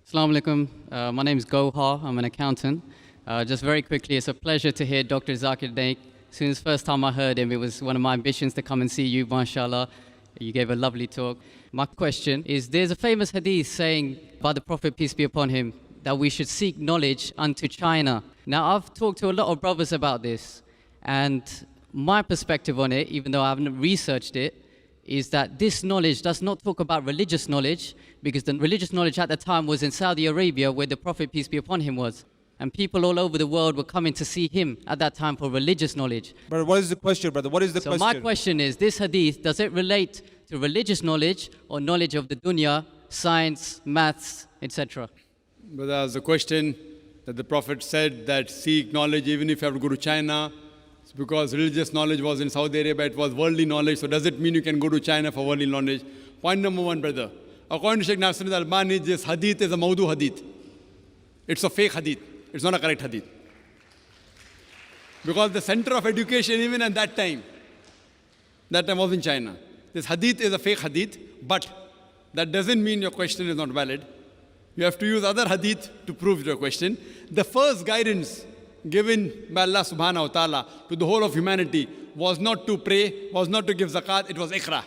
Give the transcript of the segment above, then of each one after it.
Assalamu alaikum. My name is Gohar. I'm an accountant. Just very quickly, it's a pleasure to hear Dr. Zakir Naik. Since the first time I heard him, it was one of my ambitions to come and see you, mashallah. You gave a lovely talk. My question is, there's a famous hadith saying by the Prophet, peace be upon him, that we should seek knowledge unto China. Now, I've talked to a lot of brothers about this, and my perspective on it, even though I haven't researched it, is that this knowledge does not talk about religious knowledge, because the religious knowledge at the time was in Saudi Arabia, where the Prophet, peace be upon him, was. And people all over the world were coming to see him at that time for religious knowledge. Brother, what is the question, brother? What is the question? So my question is, this hadith, does it relate to religious knowledge or knowledge of the dunya, science, maths, etc.? But there's a question that the Prophet said that seek knowledge even if you have to go to China. It's because religious knowledge was in Saudi Arabia, it was worldly knowledge. So does it mean you can go to China for worldly knowledge? Point number one, brother. According to Sheikh Nasruddin Albani, this hadith is a Mawdu hadith. It's a fake hadith. It's not a correct hadith. Because the center of education, even at that time was in China. This hadith is a fake hadith, but that doesn't mean your question is not valid. You have to use other hadith to prove your question. The first guidance given by Allah subhanahu wa ta'ala to the whole of humanity was not to pray, was not to give zakat, it was Iqra.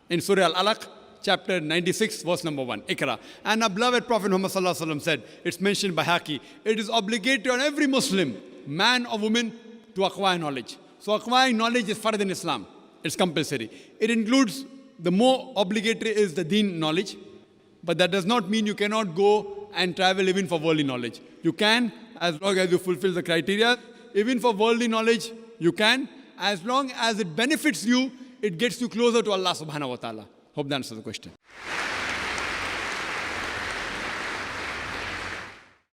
In Surah Al-Alaq, chapter 96, verse number 1, Iqra. And our beloved Prophet Muhammad sallallahu alaihi wasallam said, it's mentioned by Haki, it is obligatory on every Muslim, man or woman, to acquire knowledge. So acquiring knowledge is fard in Islam. It's compulsory. It includes, the more obligatory is the deen knowledge, but that does not mean you cannot go and travel even for worldly knowledge. You can, as long as you fulfill the criteria. Even for worldly knowledge, you can, as long as it benefits you, it gets you closer to Allah subhanahu wa ta'ala. Hope that answers the question.